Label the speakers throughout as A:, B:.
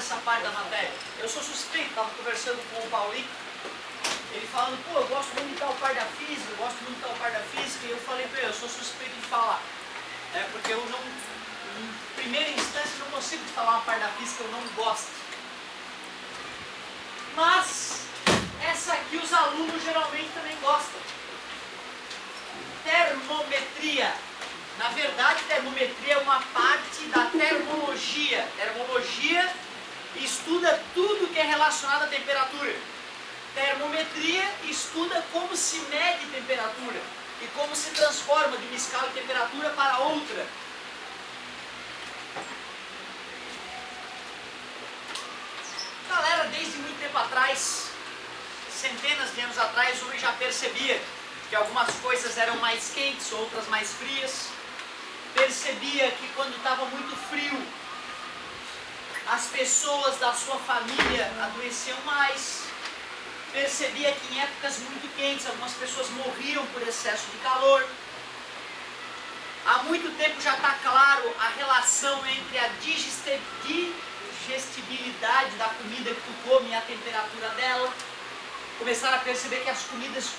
A: essa parte da matéria. Eu sou suspeito, estava conversando com o Paulinho, ele falando, pô, eu gosto muito de tal parte da física, eu gosto muito de tal parte da física, e eu falei para ele, eu sou suspeito de falar, né, porque eu não, em primeira instância, não consigo te falar uma parte da física que eu não gosto. Mas, essa aqui os alunos geralmente também gostam. Termometria. Na verdade, termometria é uma parte da termologia. Termologia estuda tudo que é relacionado à temperatura. Termometria estuda como se mede temperatura e como se transforma de uma escala de temperatura para outra. Galera, desde muito tempo atrás, centenas de anos atrás, o homem já percebia que algumas coisas eram mais quentes, outras mais frias. Percebia que quando estava muito frio, as pessoas da sua família adoeciam mais. Percebia que em épocas muito quentes, algumas pessoas morriam por excesso de calor. Há muito tempo já está claro a relação entre a digestibilidade da comida que tu come e a temperatura dela. Começaram a perceber que as comidas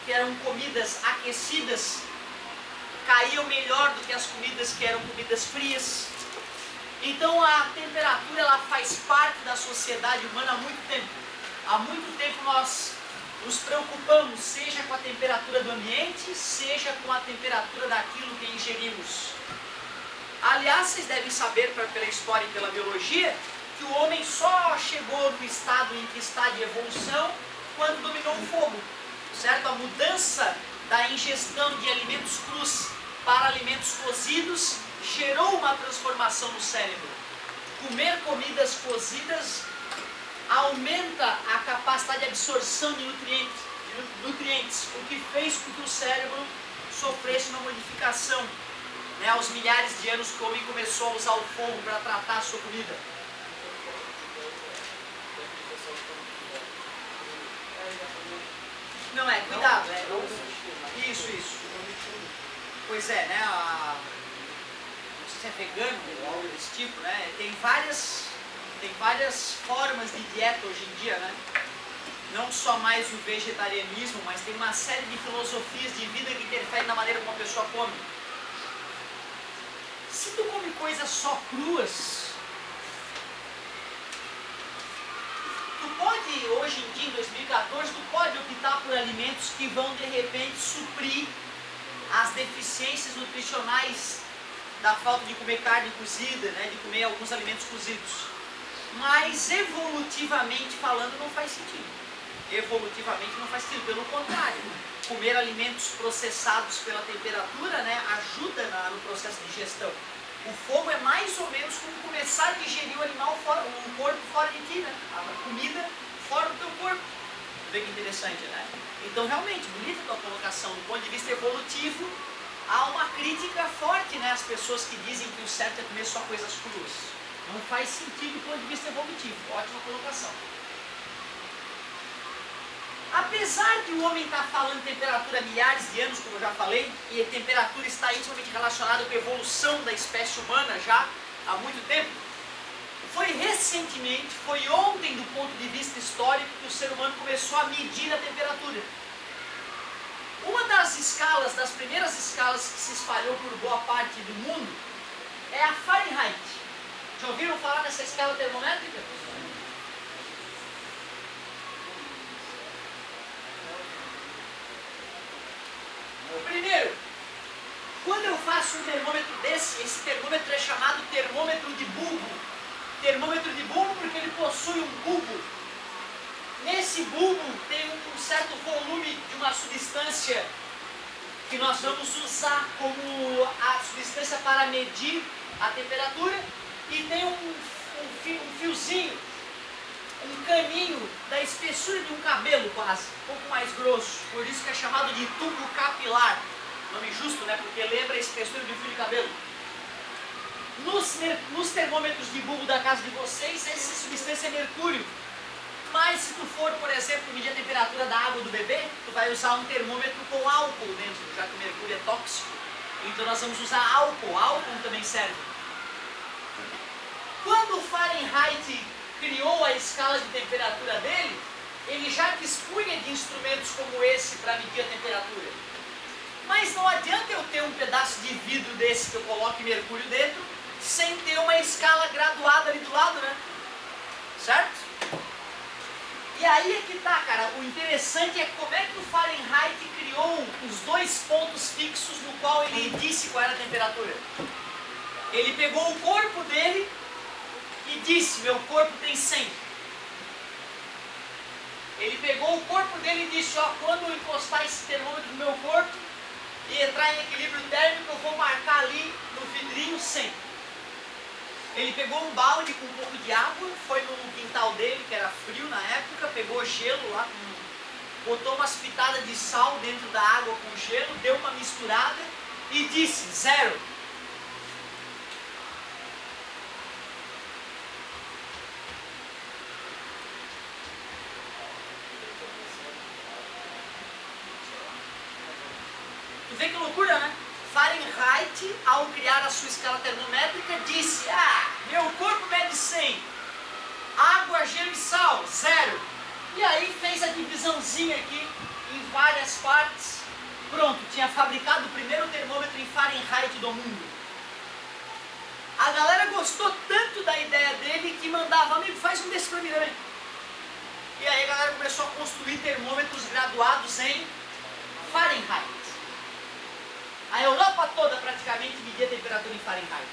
A: que eram comidas aquecidas caíam melhor do que as comidas que eram comidas frias. Então a temperatura ela faz parte da sociedade humana há muito tempo. Há muito tempo nós nos preocupamos, seja com a temperatura do ambiente, seja com a temperatura daquilo que ingerimos. Aliás, vocês devem saber pela história e pela biologia que o homem só chegou no estado em que está de evolução quando dominou o fogo, certo? A mudança da ingestão de alimentos crus para alimentos cozidos gerou uma transformação no cérebro. Comer comidas cozidas aumenta a capacidade de absorção de nutrientes, o que fez com que o cérebro sofresse uma modificação, né, aos milhares de anos que o homem começou a usar o fogo para tratar a sua comida. Não é, cuidado, isso. Pois é, né, não sei se é vegano ou algo desse tipo, né, tem várias formas de dieta hoje em dia, né, não só mais o vegetarianismo, mas tem uma série de filosofias de vida que interferem na maneira como a pessoa come. Se tu come coisas só cruas, tu pode, hoje em dia, em 2014, tu pode optar por alimentos que vão, de repente, suprir as deficiências nutricionais da falta de comer carne cozida, né, de comer alguns alimentos cozidos. Mas, evolutivamente falando, não faz sentido. Evolutivamente não faz sentido, pelo contrário. Comer alimentos processados pela temperatura, né, ajuda no processo de digestão. O fogo é mais ou menos como começar a digerir o animal fora, o corpo fora de ti, né? A comida fora do teu corpo. Vê que interessante, né? Então, realmente, bonita a tua colocação. Do ponto de vista evolutivo, há uma crítica forte, né? As pessoas que dizem que o certo é comer só coisas cruas. Não faz sentido do ponto de vista evolutivo. Ótima colocação. Apesar de o homem estar falando de temperatura há milhares de anos, como eu já falei, e a temperatura está intimamente relacionada com a evolução da espécie humana já há muito tempo, foi recentemente, foi ontem do ponto de vista histórico, que o ser humano começou a medir a temperatura. Uma das escalas, das primeiras escalas que se espalhou por boa parte do mundo, é a Fahrenheit. Já ouviram falar dessa escala termométrica? Primeiro, quando eu faço um termômetro desse, esse termômetro é chamado termômetro de bulbo. Termômetro de bulbo porque ele possui um bulbo. Nesse bulbo tem um certo volume de uma substância que nós vamos usar como a substância para medir a temperatura, e tem um fiozinho, um caninho da espessura de um cabelo quase, um pouco mais grosso, por isso que é chamado de tubo capilar. Nome justo, né? Porque lembra a espessura de um fio de cabelo. Nos termômetros de bulbo da casa de vocês, essa substância é mercúrio. Mas se tu for, por exemplo, medir a temperatura da água do bebê, tu vai usar um termômetro com álcool dentro, já que o mercúrio é tóxico. Então nós vamos usar álcool também serve. Quando o Fahrenheit criou a escala de temperatura dele, ele já dispunha de instrumentos como esse para medir a temperatura. Mas não adianta eu ter um pedaço de vidro desse que eu coloque mercúrio dentro, sem ter uma escala graduada ali do lado, né? Certo? E aí é que tá, cara, o interessante é como é que o Fahrenheit criou os dois pontos fixos no qual ele disse qual era a temperatura. Ele pegou o corpo dele e disse, meu corpo tem 100. Ele pegou o corpo dele e disse, ó, quando eu encostar esse termômetro no meu corpo e entrar em equilíbrio térmico, eu vou marcar ali no vidrinho 100. Ele pegou um balde com um pouco de água, foi no quintal dele, que era frio na época, pegou gelo lá, botou umas pitadas de sal dentro da água com gelo, deu uma misturada e disse, 0. Tu vê que loucura, né? Fahrenheit, ao criar a sua escala termométrica, disse, meu corpo mede 100, água, gelo e sal, 0. E aí fez a divisãozinha aqui em várias partes. Pronto, tinha fabricado o primeiro termômetro em Fahrenheit do mundo. A galera gostou tanto da ideia dele que mandava, amigo, faz um desses pra mim também. E aí a galera começou a construir termômetros graduados em Fahrenheit. A Europa toda praticamente media a temperatura em Fahrenheit.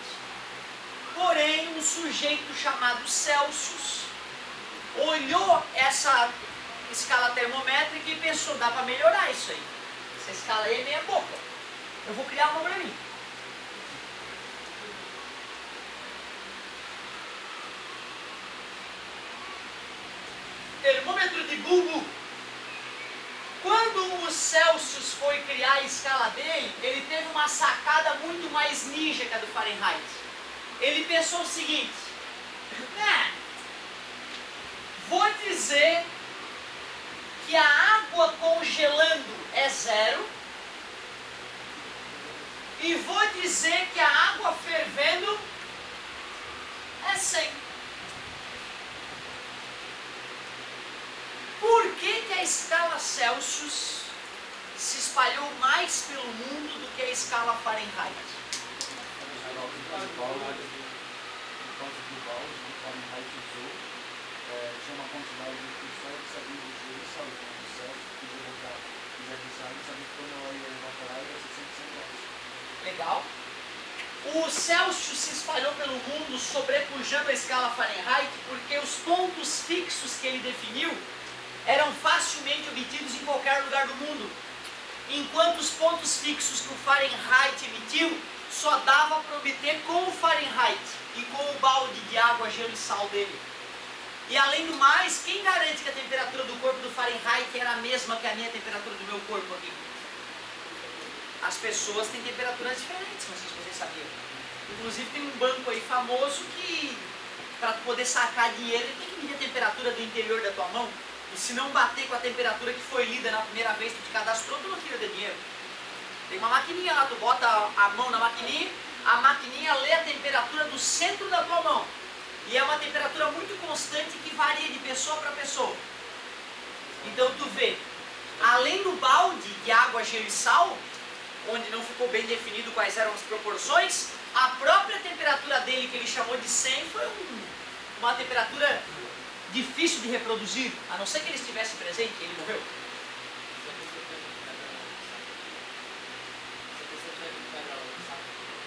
A: Porém, um sujeito chamado Celsius olhou essa escala termométrica e pensou, dá para melhorar isso aí. Essa escala aí é meia boca. Eu vou criar uma para mim. Termômetro de bulbo. Quando o Celsius foi criar a escala dele, ele teve uma sacada muito mais ninja que a do Fahrenheit. Ele pensou o seguinte, vou dizer que a água congelando é 0 e vou dizer que a água fervendo é 100. Por que a escala Celsius se espalhou mais pelo mundo do que a escala Fahrenheit?
B: Tinha uma quantidade de pessoas que sabiam do gelo e sal, então o Celsius podia botar os adversários, sabia que quando ela ia evaporar ia ser 100% graus.
A: Legal. O Celsius se espalhou pelo mundo sobrepujando a escala Fahrenheit porque os pontos fixos que ele definiu eram facilmente obtidos em qualquer lugar do mundo. Enquanto os pontos fixos que o Fahrenheit emitiu só dava para obter com o Fahrenheit e com o balde de água, gelo e sal dele. E além do mais, quem garante que a temperatura do corpo do Fahrenheit era a mesma que a minha temperatura do meu corpo aqui? As pessoas têm temperaturas diferentes, não sei se vocês sabiam. Inclusive tem um banco aí famoso que, para poder sacar dinheiro, ele tem que medir a temperatura do interior da tua mão. E se não bater com a temperatura que foi lida na primeira vez que tu te cadastrou, tu não tira de dinheiro. Tem uma maquininha lá, tu bota a mão na maquininha, a maquininha lê a temperatura do centro da tua mão. E é uma temperatura muito constante que varia de pessoa para pessoa. Então tu vê, além do balde de água, gelo e sal, onde não ficou bem definido quais eram as proporções, a própria temperatura dele, que ele chamou de 100, foi uma temperatura difícil de reproduzir, a não ser que ele estivesse presente, ele morreu.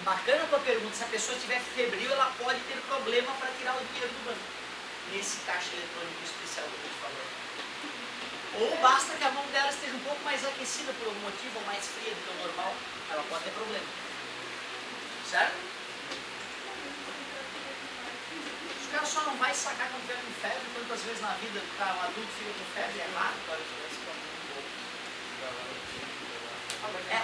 A: Bacana a tua pergunta, se a pessoa estiver febril, ela pode ter problema para tirar o dinheiro do banco, nesse caixa eletrônico especial que eu estou te falando. Ou basta que a mão dela esteja um pouco mais aquecida por algum motivo, ou mais fria do que o normal, ela pode ter problema. Certo? O cara só não vai sacar quando tiver com febre. Quantas vezes na vida o cara, um adulto fica com febre? É raro.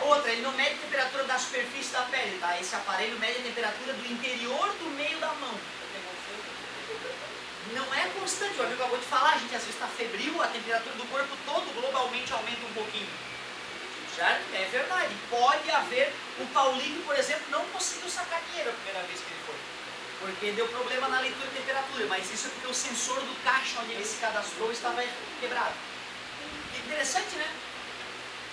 A: Outra, ele não mede a temperatura da superfície da pele, tá? Esse aparelho mede a temperatura do interior do meio da mão. Não é constante, o amigo acabou de falar, a gente às vezes está febril, a temperatura do corpo todo globalmente aumenta um pouquinho. Certo? É verdade. Pode haver, o Paulinho, por exemplo, não conseguiu sacar dinheiro a primeira vez que ele foi. porque deu problema na leitura de temperatura, mas isso é porque o sensor do caixa onde ele se cadastrou estava quebrado. Que interessante, né?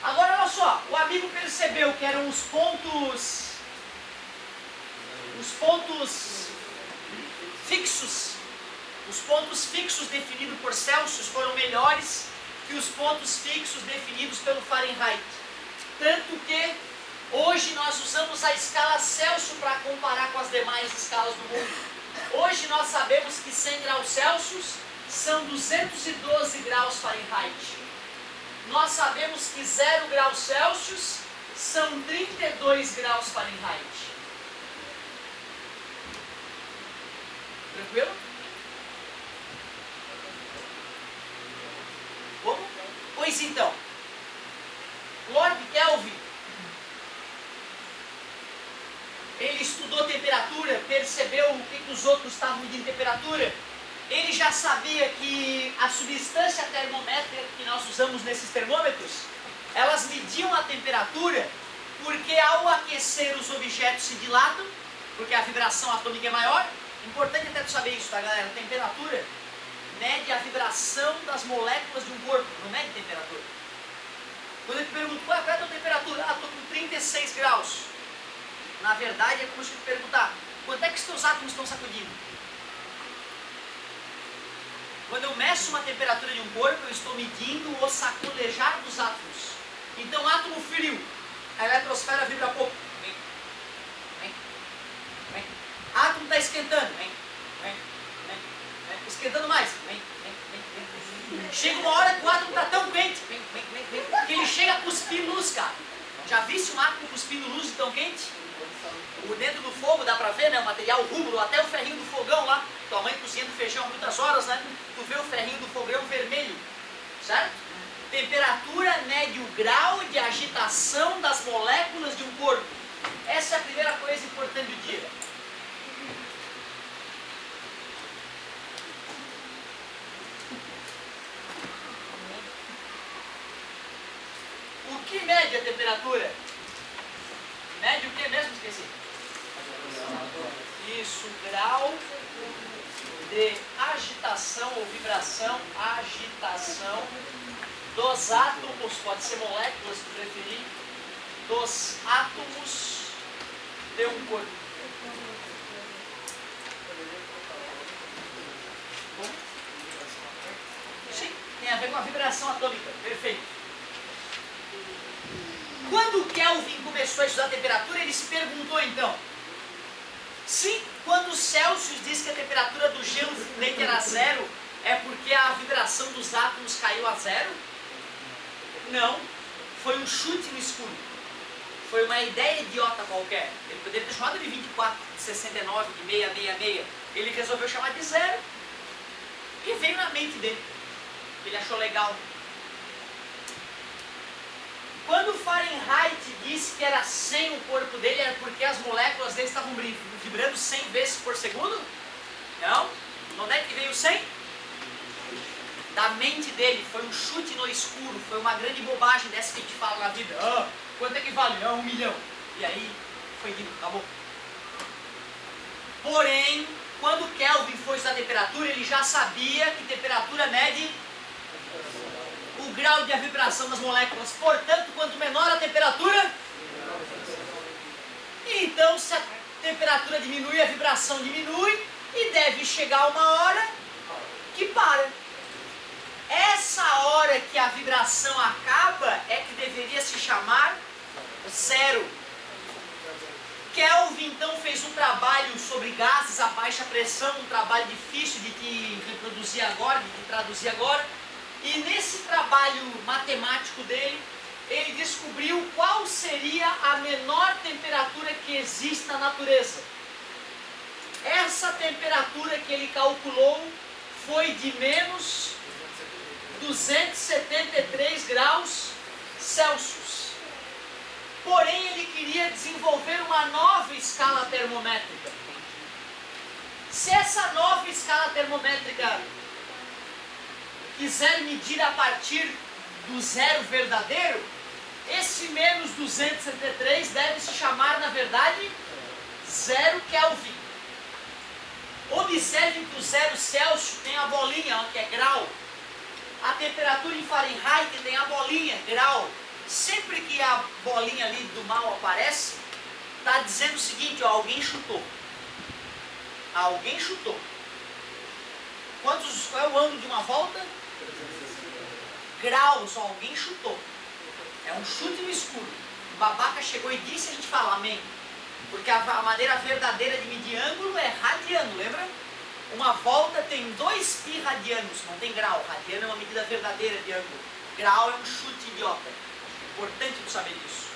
A: Agora olha só, o amigo percebeu que eram os pontos fixos, os pontos fixos definidos por Celsius foram melhores que os pontos fixos definidos pelo Fahrenheit. Tanto que hoje nós usamos a escala Celsius para comparar com as demais escalas do mundo. Hoje nós sabemos que 100 graus Celsius são 212 graus Fahrenheit. Nós sabemos que 0 graus Celsius são 32 graus Fahrenheit. Tranquilo? Como? Pois então, Lord Kelvin, ele estudou temperatura, percebeu o que os outros estavam medindo temperatura. Ele já sabia que a substância termométrica que nós usamos nesses termômetros, elas mediam a temperatura porque ao aquecer os objetos se dilatam, porque a vibração atômica é maior. Importante até tu saber isso, tá, galera? A temperatura mede a vibração das moléculas de um corpo, não mede temperatura. Quando eu te pergunto, qual é a tua temperatura? Ah, estou com 36 graus. Na verdade, é como se eu te perguntar, quanto é que os teus átomos estão sacudindo? Quando eu meço uma temperatura de um corpo, eu estou medindo o saculejar dos átomos. Então, átomo frio, a eletrosfera vibra pouco. Vem. Vem. Vem. Átomo está esquentando. Vem. Vem. Vem. Vem. Esquentando mais. Vem. Vem. Vem. Vem. Chega uma hora que o átomo está tão quente que ele chega a cuspir luz, cara. Já viste um átomo cuspindo luz tão quente? O dentro do fogo dá pra ver, né? O material rubro, até o ferrinho do fogão lá. Tua mãe cozinhando feijão muitas horas, né? Tu vê o ferrinho do fogão vermelho, certo? Temperatura mede o grau de agitação das moléculas de um corpo. Essa é a primeira coisa importante do dia. O que mede a temperatura? Mede o que mesmo? Esqueci. Isso, grau de agitação ou vibração, agitação dos átomos, pode ser moléculas se preferir, dos átomos de um corpo. Sim, tem a ver com a vibração atômica, perfeito. Quando Kelvin começou a estudar a temperatura, ele se perguntou então, sim, quando Celsius diz que a temperatura do gelo fundente era zero, é porque a vibração dos átomos caiu a zero? Não, foi um chute no escuro. Foi uma ideia idiota qualquer. Ele poderia ter chamado de 24, de 69, de 666. Ele resolveu chamar de zero. E veio na mente dele. Ele achou legal. Quando Fahrenheit disse que era 100 o corpo dele, era porque as moléculas dele estavam vibrando 100 vezes por segundo? Não. De onde é que veio 100? Da mente dele. Foi um chute no escuro. Foi uma grande bobagem dessa que a gente fala na vida. Ah, quanto é que vale? Ah, 1 milhão. E aí, foi dito, acabou. Porém, quando Kelvin foi estudar a temperatura, ele já sabia que temperatura mede o grau de vibração das moléculas. Portanto, quanto menor a temperatura, então se a temperatura diminui, a vibração diminui e deve chegar uma hora que para. Essa hora que a vibração acaba é que deveria se chamar zero. Kelvin então fez um trabalho sobre gases a baixa pressão, um trabalho difícil de te reproduzir agora, de te traduzir agora. E nesse trabalho matemático dele, ele descobriu qual seria a menor temperatura que existe na natureza. Essa temperatura que ele calculou foi de menos 273 graus Celsius. Porém, ele queria desenvolver uma nova escala termométrica. Se essa nova escala termométrica quiser medir a partir do zero verdadeiro, esse menos 273 deve se chamar, na verdade, 0 Kelvin. Observem que o 0 Celsius tem a bolinha, ó, que é grau. A temperatura em Fahrenheit tem a bolinha, grau. Sempre que a bolinha ali do mal aparece, está dizendo o seguinte, ó, alguém chutou. Alguém chutou. Qual é o ângulo de uma volta? Graus, ó, alguém chutou. É um chute no escuro. O babaca chegou e disse, a gente fala amém. Porque a maneira verdadeira de medir ângulo é radiano, lembra? Uma volta tem 2 pi radianos, não tem grau. Radiano é uma medida verdadeira de ângulo. Grau é um chute idiota. É importante tu saber disso.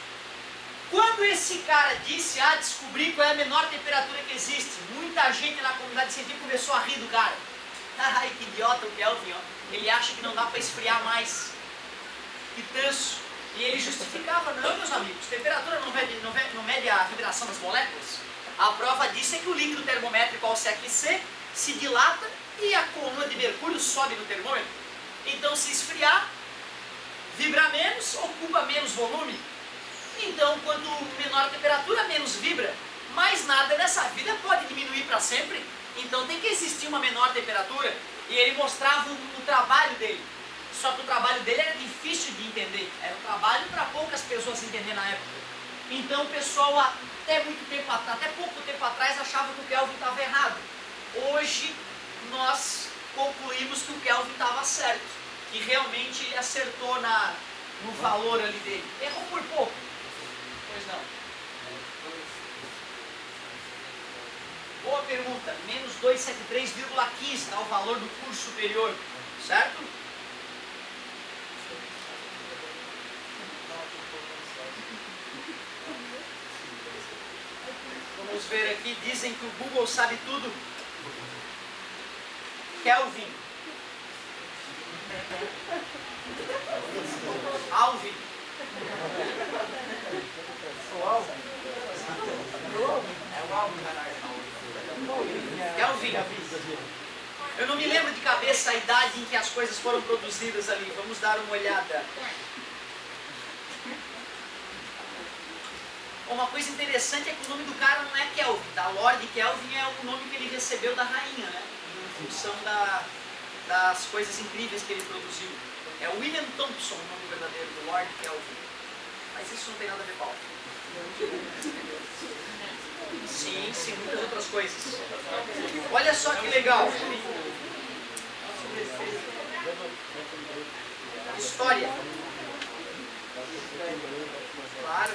A: Quando esse cara disse, descobri qual é a menor temperatura que existe, muita gente na comunidade científica começou a rir do cara. Ai, que idiota o Kelvin, ó. Ele acha que não dá para esfriar mais. Que tanso. E ele justificava, não, meus amigos, temperatura não mede a vibração das moléculas. A prova disso é que o líquido termométrico, ao se aquecer, se dilata e a coluna de mercúrio sobe no termômetro. Então, se esfriar, vibra menos, ocupa menos volume. Então, quanto menor a temperatura, menos vibra. Mas nada nessa vida pode diminuir para sempre. Então, tem que existir uma menor temperatura. E ele mostrava o trabalho dele. Só que o trabalho dele era difícil de entender. Era um trabalho para poucas pessoas entender na época. Então, o pessoal, até pouco tempo atrás, achava que o Kelvin estava errado. Hoje, nós concluímos que o Kelvin estava certo. Que realmente ele acertou no valor ali dele. Errou por pouco. Pois não. Boa pergunta. Menos 273,15 está o valor do curso superior. Certo? Vamos ver aqui. Dizem que o Google sabe tudo. Kelvin. Alvin. Kelvin. Eu não me lembro de cabeça a idade em que as coisas foram produzidas ali. Vamos dar uma olhada. Uma coisa interessante é que o nome do cara não é Kelvin, tá? Lord Kelvin é o nome que ele recebeu da rainha, né? Em função das coisas incríveis que ele produziu. É William Thompson o nome verdadeiro do Lord Kelvin. Mas isso não tem nada a ver com Paulo. Sim, muitas outras coisas. Olha só que legal. História. Claro.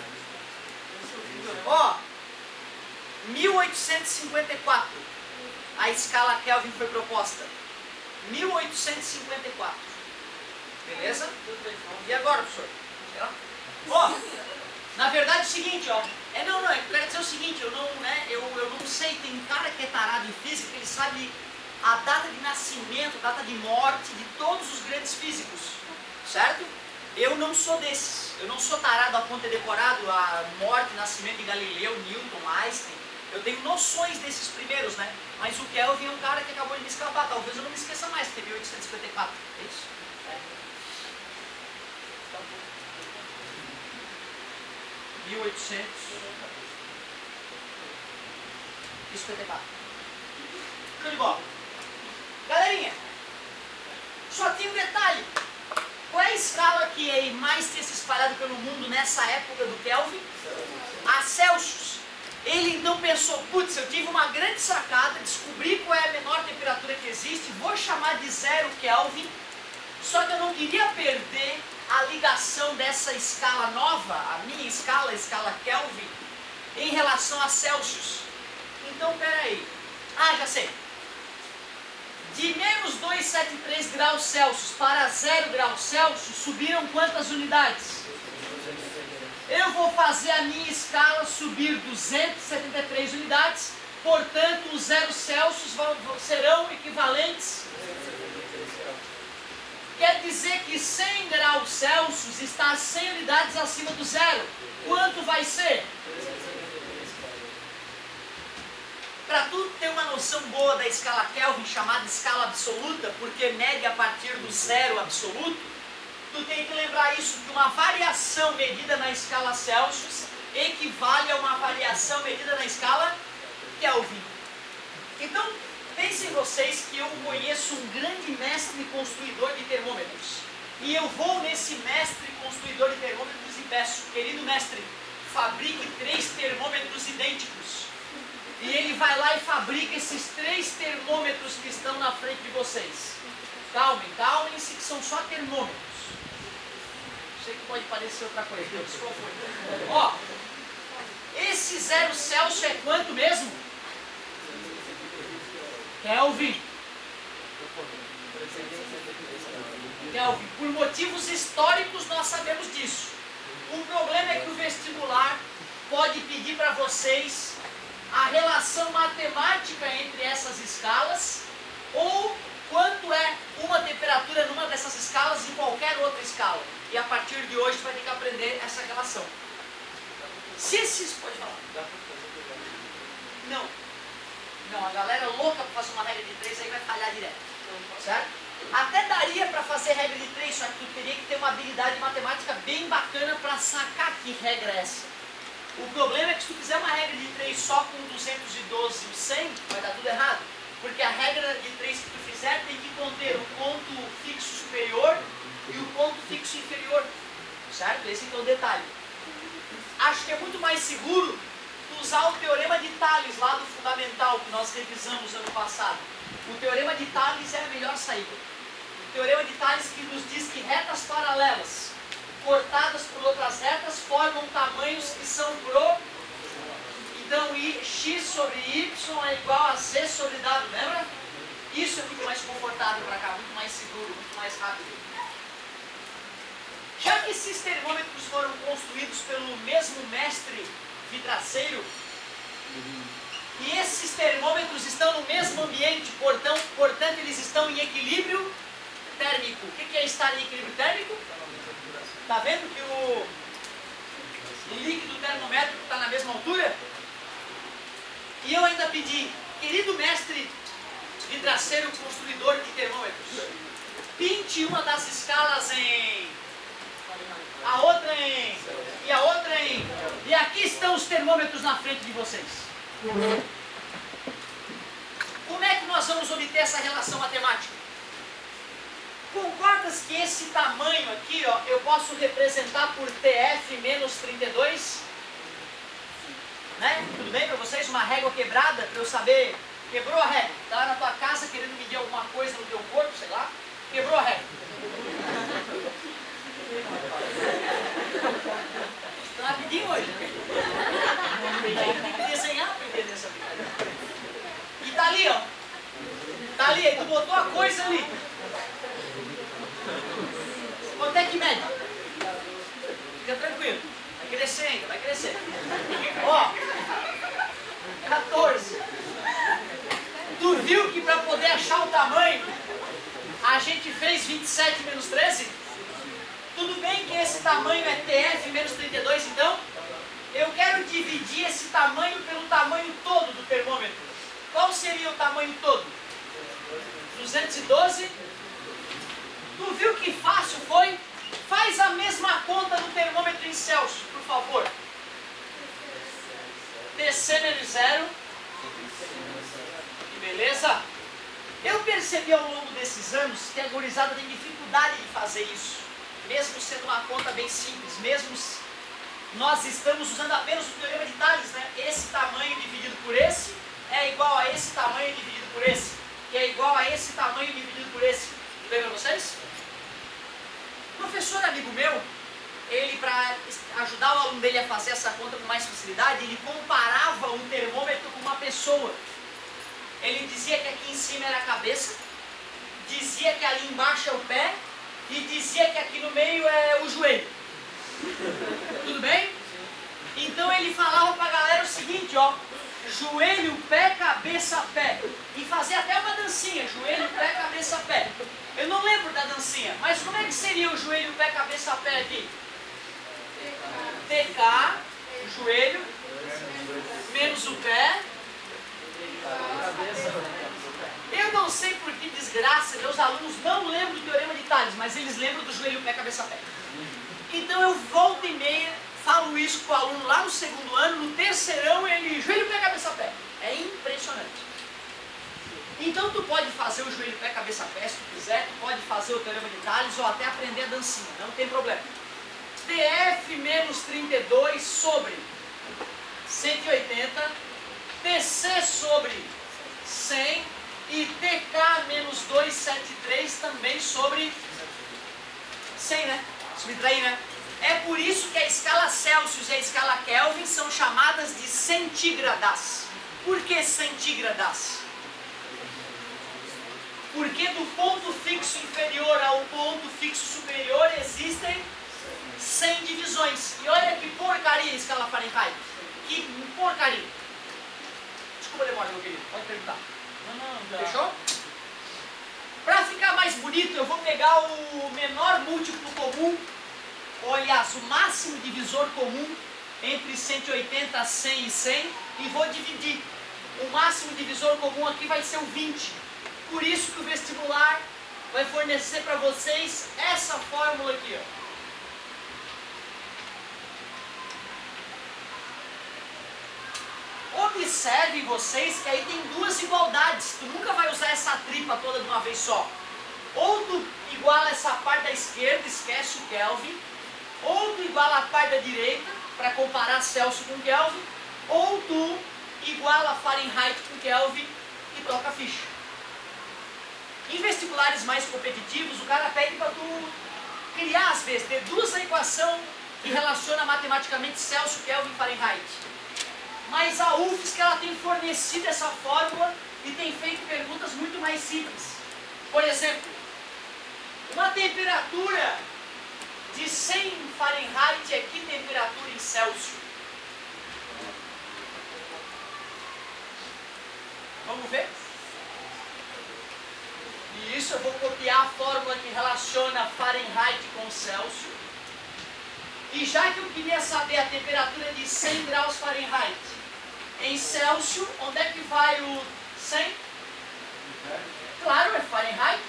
A: Ó, 1854. A escala Kelvin foi proposta. 1854. Beleza? E agora, professor? Ó, na verdade é o seguinte, ó. Eu quero dizer o seguinte, eu não sei, tem cara que é tarado em física, que ele sabe a data de nascimento, a data de morte de todos os grandes físicos, certo? Eu não sou desses, eu não sou tarado a ponto de ter decorado a morte e nascimento de Galileu, Newton, Einstein. Eu tenho noções desses primeiros, né? Mas o Kelvin é um cara que acabou de me escapar, talvez eu não me esqueça mais, que é 1854, é isso? 1854. Show de bola. Galerinha, só tem um detalhe. Qual é a escala que mais tinha se espalhado pelo mundo nessa época do Kelvin? A Celsius. Ele então pensou, putz, eu tive uma grande sacada, descobri qual é a menor temperatura que existe, vou chamar de 0 Kelvin, só que eu não queria perder a ligação dessa escala nova, a minha escala, a escala Kelvin, em relação a Celsius. Então, peraí. Já sei. De menos 273 graus Celsius para 0 graus Celsius, subiram quantas unidades? Eu vou fazer a minha escala subir 273 unidades, portanto, os 0 Celsius serão equivalentes. Quer dizer que 100 graus Celsius está 100 unidades acima do zero. Quanto vai ser? Para tu ter uma noção boa da escala Kelvin, chamada escala absoluta, porque mede a partir do zero absoluto, tu tem que lembrar isso, que uma variação medida na escala Celsius equivale a uma variação medida na escala Kelvin. Então, Pensem vocês que eu conheço um grande mestre construidor de termômetros. E eu vou nesse mestre construidor de termômetros e peço, querido mestre, fabrique 3 termômetros idênticos. E ele vai lá e fabrica esses 3 termômetros que estão na frente de vocês. Calmem-se que são só termômetros. Sei que pode parecer outra coisa, Deus, qual foi? Ó, esse 0 Celsius é quanto mesmo? Kelvin. Kelvin. Por motivos históricos nós sabemos disso. O problema é que o vestibular pode pedir para vocês a relação matemática entre essas escalas ou quanto é uma temperatura numa dessas escalas em qualquer outra escala. E a partir de hoje vai ter que aprender essa relação. Se esses... Pode falar. Não, a galera louca para fazer uma regra de 3 aí vai falhar direto. Certo? Até daria para fazer regra de 3, só que tu teria que ter uma habilidade matemática bem bacana para sacar que regra é essa. O problema é que se tu fizer uma regra de 3 só com 212 e 100, vai dar tudo errado. Porque a regra de 3 que tu fizer tem que conter o ponto fixo superior e o ponto fixo inferior. Certo? Esse é o detalhe. Acho que é muito mais seguro usar o teorema de Tales lá do fundamental que nós revisamos ano passado. O teorema de Tales é a melhor saída. O teorema de Tales que nos diz que retas paralelas cortadas por outras retas formam tamanhos que são pro. Então x sobre y é igual a c sobre w, lembra? Isso é muito mais confortável para cá, muito mais seguro, muito mais rápido. Já que esses termômetros foram construídos pelo mesmo mestre vidraceiro, e esses termômetros estão no mesmo ambiente, portanto eles estão em equilíbrio térmico. O que é estar em equilíbrio térmico? Está vendo que o líquido termométrico está na mesma altura? E eu ainda pedi, querido mestre vidraceiro construidor de termômetros, pinte uma das escalas em... a outra em... e a outra em... E aqui estão os termômetros na frente de vocês. Como é que nós vamos obter essa relação matemática? Concordas que esse tamanho aqui, ó, eu posso representar por TF menos 32? Né? Tudo bem para vocês? Uma régua quebrada, para eu saber... Quebrou a régua. Está lá na tua casa querendo medir alguma coisa no teu corpo, sei lá. Quebrou a régua. Está rapidinho hoje, né? Tem que desenhar para entender essa brincadeira. E tá ali, ó. Tá ali, aí tu botou a coisa ali. Quanto é que mede? Fica tranquilo. Vai crescer ainda, vai crescer. Ó. 14. Tu viu que para poder achar o tamanho, a gente fez 27 menos 13? Tudo bem que esse tamanho é TF menos 32, então eu quero dividir esse tamanho pelo tamanho todo do termômetro. Qual seria o tamanho todo? 212. Tu viu que fácil foi? Faz a mesma conta do termômetro em Celsius, por favor. TC menos 0. Que beleza? Eu percebi ao longo desses anos que a gurizada tem dificuldade de fazer isso. Mesmo sendo uma conta bem simples, mesmo nós estamos usando apenas o teorema de Tales, né? Esse tamanho dividido por esse é igual a esse tamanho dividido por esse, que é igual a esse tamanho dividido por esse. Tudo bem para vocês? Professor amigo meu, ele, para ajudar o aluno dele a fazer essa conta com mais facilidade, ele comparava um termômetro com uma pessoa. Ele dizia que aqui em cima era a cabeça, dizia que ali embaixo é o pé, e dizia que aqui no meio é o joelho. Tudo bem? Então ele falava pra galera o seguinte, ó. Joelho, pé, cabeça, pé. E fazia até uma dancinha. Joelho, pé, cabeça, pé. Eu não lembro da dancinha, mas como é que seria o joelho, pé, cabeça, pé aqui? TK, joelho, menos o pé. Eu não sei por que desgraça, meus alunos não lembram do teorema de Tales, mas eles lembram do joelho, pé, cabeça, pé. Então eu volta e meia falo isso com o aluno lá no segundo ano, no terceirão ele joelho, pé, cabeça, pé. É impressionante. Então tu pode fazer o joelho pé, cabeça pé se tu quiser, tu pode fazer o teorema de Tales ou até aprender a dancinha, não tem problema. TF menos 32 sobre 180, TC sobre 100 e TK menos 273 também sobre 100, né? Subtrair, né? É por isso que a escala Celsius e a escala Kelvin são chamadas de centígradas. Por que centígradas? Porque do ponto fixo inferior ao ponto fixo superior existem 100 divisões. E olha que porcaria a escala Fahrenheit. Que porcaria. Desculpa a demora, meu querido. Pode perguntar.
B: Não,
A: Fechou? Para ficar mais bonito, eu vou pegar o menor múltiplo comum, ou aliás, o máximo divisor comum entre 180, 100 e 100 e vou dividir. O máximo divisor comum aqui vai ser o 20. Por isso que o vestibular vai fornecer para vocês essa fórmula aqui, ó. Observem vocês que aí tem duas igualdades. Tu nunca vai usar essa tripa toda de uma vez só. Ou tu iguala essa parte da esquerda, esquece o Kelvin. Ou tu iguala a parte da direita, para comparar Celsius com Kelvin. Ou tu iguala Fahrenheit com Kelvin e toca a ficha. Em vestibulares mais competitivos, o cara pede para tu criar, às vezes, deduz a equação que relaciona matematicamente Celsius, Kelvin e Fahrenheit. Mas a UFSC ela tem fornecido essa fórmula e tem feito perguntas muito mais simples. Por exemplo, uma temperatura de 100 Fahrenheit é que temperatura em Celsius? Vamos ver? E isso eu vou copiar a fórmula que relaciona Fahrenheit com Celsius. E já que eu queria saber a temperatura de 100 graus Fahrenheit em Celsius, onde é que vai o 100? Claro, é Fahrenheit.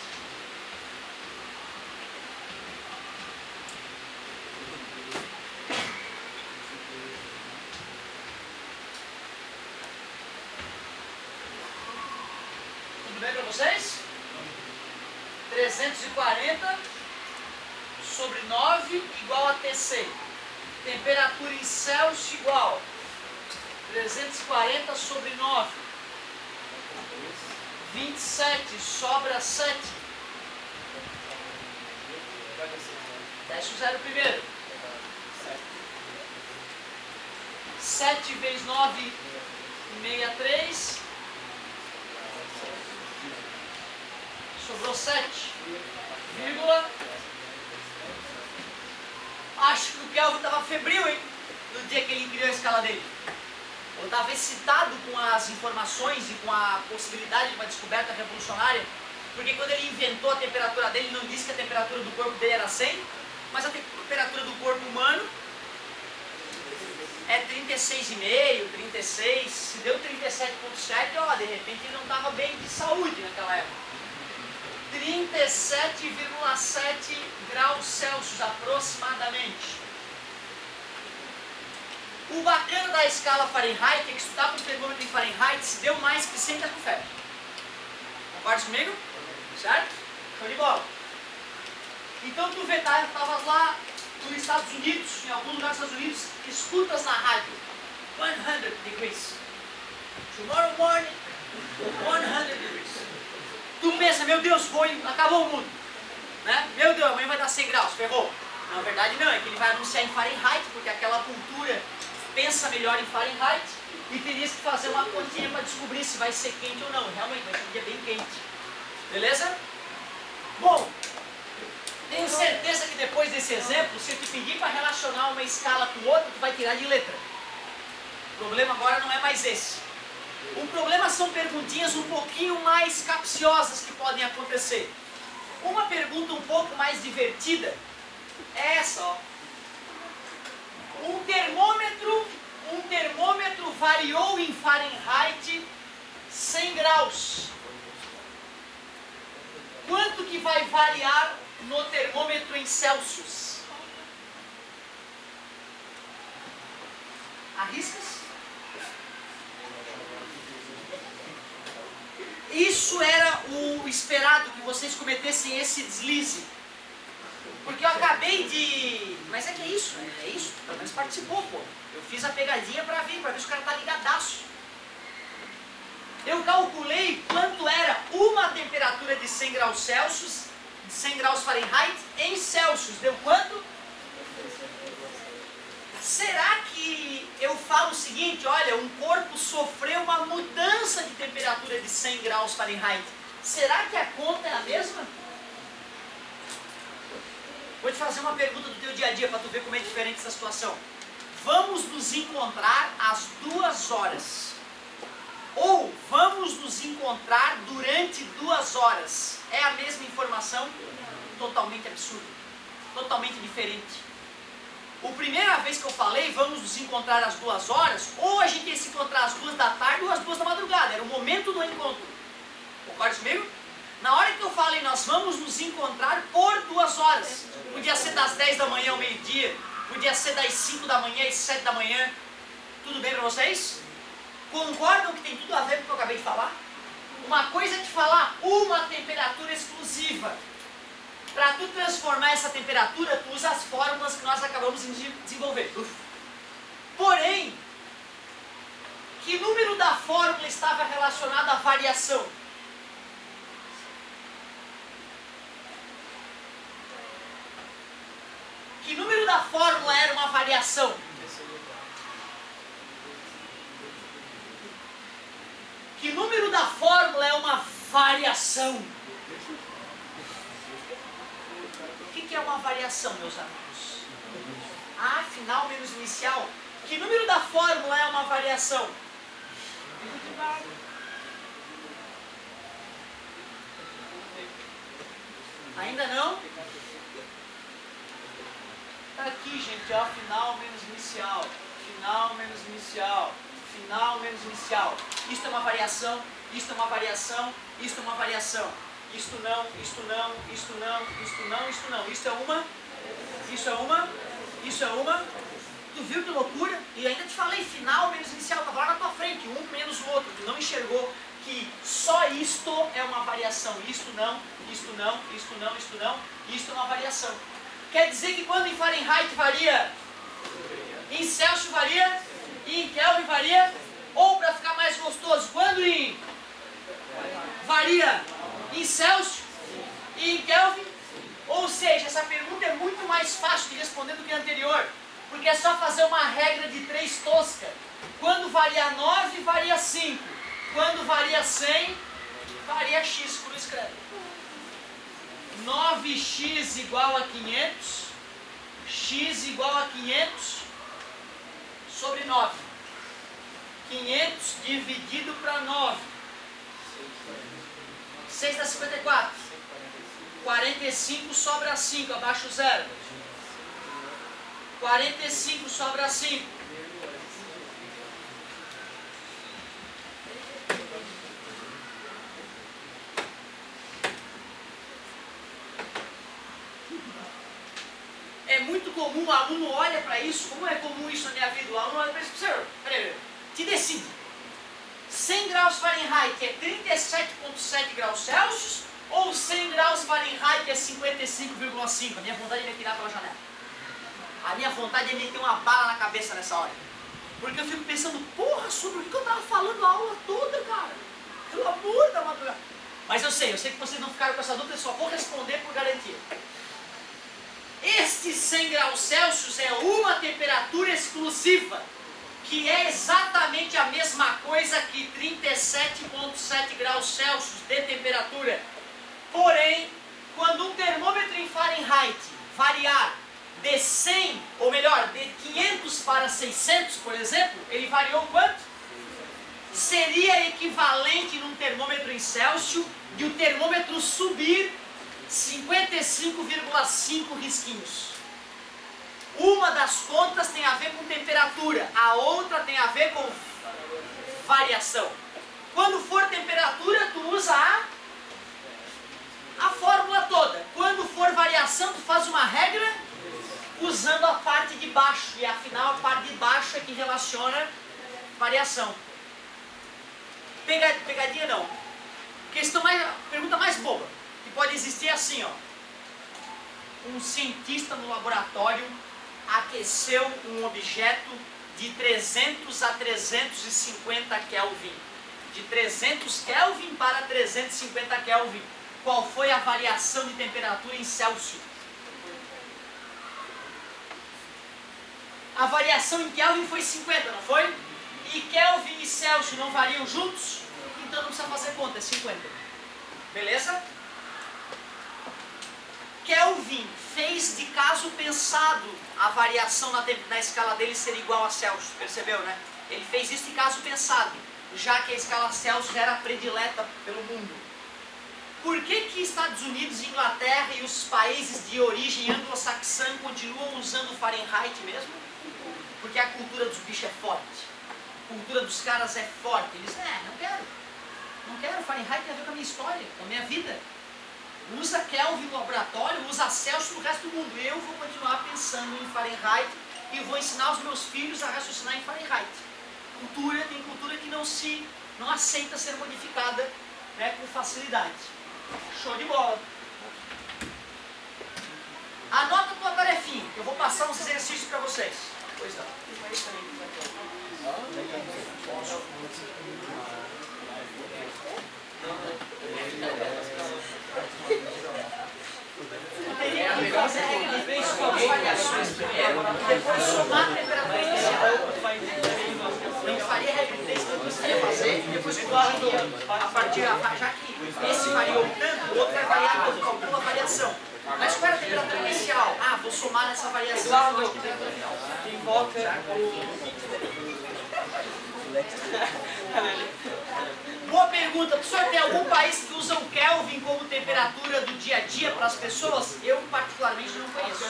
A: Tudo bem para vocês? 340 sobre 9 igual a TC. Temperatura em Celsius igual 340 sobre 9. 27, sobra 7. Desce o zero primeiro. 7 vezes 9, 63. Sobrou 7. Vírgula. Acho que o Kelvin estava febril, hein? No dia que ele criou a escala dele. Eu estava excitado com as informações e com a possibilidade de uma descoberta revolucionária, porque quando ele inventou a temperatura dele, ele não disse que a temperatura do corpo dele era 100, mas a temperatura do corpo humano é 36,5, 36, se deu 37,7, ó, de repente ele não estava bem de saúde naquela época. 37,7 graus Celsius aproximadamente. O bacana da escala Fahrenheit é que se tu tá com o termômetro em Fahrenheit, se deu mais que 100 tá com febre. Concorda comigo? Certo? Show de bola. Então tu vê, estavas lá nos Estados Unidos, em algum lugar dos Estados Unidos, escutas na rádio 100 degrees. Tomorrow morning, 100 degrees. Tu pensa, meu Deus, acabou o mundo. Né? Meu Deus, amanhã vai dar 100 graus, ferrou. Na verdade não, é que ele vai anunciar em Fahrenheit, porque aquela cultura pensa melhor em Fahrenheit e teria que fazer uma continha para descobrir se vai ser quente ou não. Realmente vai ser um dia bem quente. Beleza? Bom, tenho certeza que depois desse exemplo, se eu te pedir para relacionar uma escala com outra, tu vai tirar de letra. O problema agora não é mais esse. O problema são perguntinhas um pouquinho mais capciosas que podem acontecer. Uma pergunta um pouco mais divertida é essa, ó. Um termômetro variou em Fahrenheit 100 graus. Quanto que vai variar no termômetro em Celsius? Arriscas? Isso isso era o esperado, que vocês cometessem esse deslize. Porque eu acabei de... Mas é que é isso, pelo menos participou, pô. Eu fiz a pegadinha pra ver se o cara tá ligadaço. Eu calculei quanto era uma temperatura de 100 graus Celsius, de 100 graus Fahrenheit, em Celsius. Deu quanto? Será que eu falo o seguinte, olha, um corpo sofreu uma mudança de temperatura de 100 graus Fahrenheit. Será que a conta é a mesma? Vou te fazer uma pergunta do teu dia a dia para tu ver como é diferente essa situação. Vamos nos encontrar às 2 horas. Ou vamos nos encontrar durante 2 horas. É a mesma informação? Totalmente absurdo. Totalmente diferente. A primeira vez que eu falei, vamos nos encontrar às 2 horas, ou a gente ia se encontrar às 2 da tarde ou às 2 da madrugada. Era o momento do encontro. Concorda comigo? Na hora que eu falei, nós vamos nos encontrar por 2 horas. Podia ser das 10 da manhã ao meio-dia, podia ser das 5 da manhã às 7 da manhã. Tudo bem para vocês? Concordam que tem tudo a ver com o que eu acabei de falar? Uma coisa é te falar uma temperatura exclusiva. Para tu transformar essa temperatura, tu usa as fórmulas que nós acabamos de desenvolver. Porém, que número da fórmula estava relacionado à variação? Que número da fórmula era uma variação? Que número da fórmula é uma variação? O que é uma variação, meus amigos? Ah, final menos inicial. Que número da fórmula é uma variação? Ainda não? Tá aqui, gente, ó, final menos inicial. Final menos inicial. Final menos inicial. Isto é uma variação, isto é uma variação, isto é uma variação. Isto não, isto não, isto não, isto não, isto não. Isto é uma, isso é uma, isso é uma. Tu viu que loucura? E ainda te falei, final menos inicial, estava lá na tua frente, um menos o outro. Tu não enxergou que só isto é uma variação. Isto não, isto não, isto não, isto não. Isto é uma variação. Quer dizer que quando em Fahrenheit varia, em Celsius varia, e em Kelvin varia, ou para ficar mais gostoso, quando em varia em Celsius e em Kelvin? Ou seja, essa pergunta é muito mais fácil de responder do que a anterior, porque é só fazer uma regra de 3 tosca. Quando varia 9, varia 5. Quando varia 100, varia x, por escreve. 9x igual a 500, x igual a 500 sobre 9. 500 dividido para 9. 6 dá 54. 45 sobra 5, abaixo 0. 45 sobra 5. É muito comum, o aluno olha para isso, como é comum isso na minha vida? O aluno olha para isso, professor, peraí, te decide. 100 graus Fahrenheit é 37,7 graus Celsius ou 100 graus Fahrenheit é 55,5? A minha vontade é me tirar pela janela. A minha vontade é meter uma bala na cabeça nessa hora. Porque eu fico pensando, porra, sobre o que eu tava falando a aula toda, cara. Pelo amor da madrugada. Mas eu sei que vocês não ficaram com essa dúvida, eu só vou responder por garantia. Este 100 graus Celsius é uma temperatura exclusiva, que é exatamente a mesma coisa que 37,7 graus Celsius de temperatura. Porém, quando um termômetro em Fahrenheit variar de 100, ou melhor, de 500 para 600, por exemplo, ele variou quanto? Seria equivalente num termômetro em Celsius de o termômetro subir 55,5 risquinhos. Uma das contas tem a ver com temperatura, a outra tem a ver com variação. Quando for temperatura, tu usa a fórmula toda. Quando for variação, tu faz uma regra usando a parte de baixo. E afinal, a parte de baixo é que relaciona variação. Pegadinha não. Pergunta mais boba que pode existir é assim, ó. Um cientista no laboratório aqueceu um objeto de 300 a 350 Kelvin. De 300 Kelvin para 350 Kelvin. Qual foi a variação de temperatura em Celsius? A variação em Kelvin foi 50, não foi? E Kelvin e Celsius não variam juntos? Então não precisa fazer conta, é 50. Beleza? Kelvin fez de caso pensado a variação na escala dele ser igual a Celsius, percebeu, né? Ele fez isso de caso pensado, já que a escala Celsius era predileta pelo mundo. Por que Estados Unidos, Inglaterra e os países de origem anglo-saxã continuam usando Fahrenheit mesmo? Porque a cultura dos bichos é forte. A cultura dos caras é forte. Eles, não quero, Fahrenheit tem a ver com a minha história, com a minha vida. Usa Kelvin no laboratório, usa Celsius no resto do mundo. Eu vou continuar pensando em Fahrenheit e vou ensinar os meus filhos a raciocinar em Fahrenheit. Tem cultura que não aceita ser modificada, né, com facilidade. Show de bola. Anota a tua tarefinha, eu vou passar uns exercícios para vocês. Pois não. Teria que fazer a regra de 3 com as variações primeiro, depois somar a temperatura inicial. Não faria a regra de 3 que eu precisaria fazer, e depois corrigia a partir, já que esse variou tanto, o outro vai variar quando calcula a variação. Mas qual era a temperatura inicial? Vou somar essa variação com a temperatura final.
C: Invoca
A: Boa pergunta. O senhor tem algum país que usa o Kelvin como temperatura do dia a dia para as pessoas? Eu particularmente não conheço.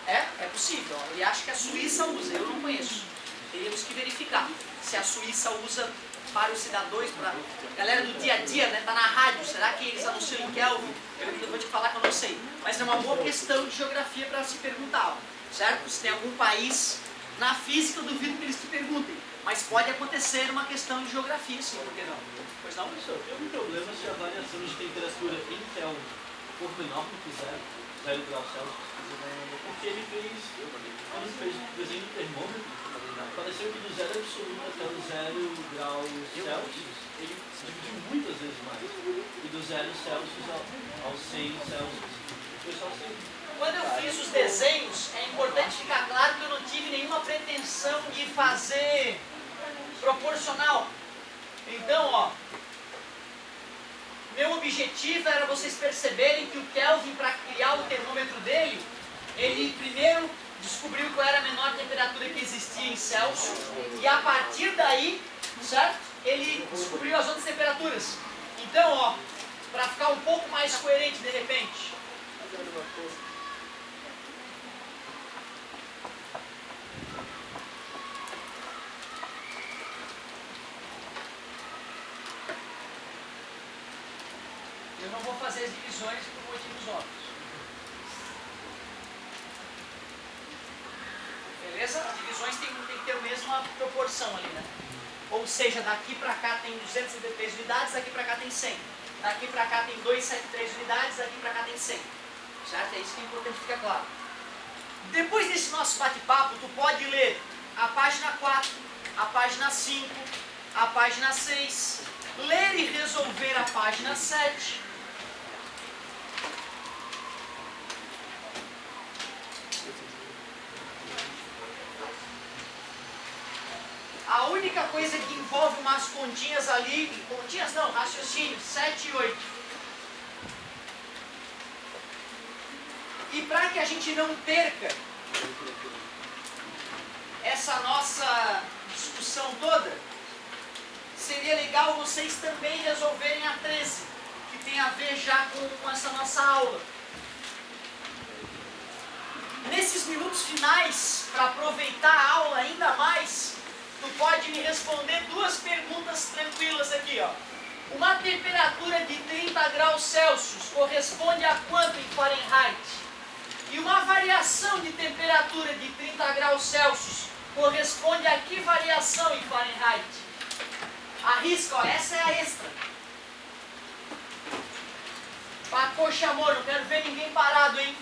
A: É possível. Ele acha que a Suíça usa, eu não conheço. Teríamos que verificar se a Suíça usa para os cidadãos, para a galera do dia a dia, né? Tá na rádio. Será que eles anunciam em Kelvin? Eu vou te falar que eu não sei. Mas é uma boa questão de geografia para se perguntar, certo? Se tem algum país na física, eu duvido que eles te perguntem. Mas pode acontecer uma questão de geografia, sim, por que não? Pois não?
C: Professor, tem algum problema se a variação de temperatura em Kelvin for menor do que 0 graus Celsius? Porque ele fez, quando ele fez o desenho do termômetro, pareceu que do 0 absoluto até o 0 graus Celsius, ele dividiu muitas vezes mais. E do 0 Celsius ao 100 Celsius, foi só 100.
A: Quando eu fiz os desenhos, é importante ficar claro que eu não tive nenhuma pretensão de fazer proporcional. Então, meu objetivo era vocês perceberem que o Kelvin, para criar o termômetro dele, ele primeiro descobriu qual era a menor temperatura que existia em Celsius, e a partir daí, certo? Ele descobriu as outras temperaturas. Então, para ficar um pouco mais coerente de repente. Eu não vou fazer as divisões por motivos óbvios. Beleza? As divisões tem que ter a mesma proporção ali, né? Ou seja, daqui para cá tem 273 unidades, daqui para cá tem 100. Daqui para cá tem 273 unidades, daqui para cá tem 100. Certo? É isso que é importante ficar claro. Depois desse nosso bate-papo, tu pode ler a página 4, a página 5, a página 6, ler e resolver a página 7. A única coisa que envolve umas continhas ali, continhas não, raciocínio, 7 e 8. E para que a gente não perca essa nossa discussão toda, seria legal vocês também resolverem a 13, que tem a ver já com essa nossa aula. Nesses minutos finais, para aproveitar a aula ainda mais, tu pode me responder 2 perguntas tranquilas aqui, Uma temperatura de 30 graus Celsius corresponde a quanto em Fahrenheit? E uma variação de temperatura de 30 graus Celsius corresponde a que variação em Fahrenheit? Arrisca, essa é a extra. Poxa, amor, não quero ver ninguém parado, hein?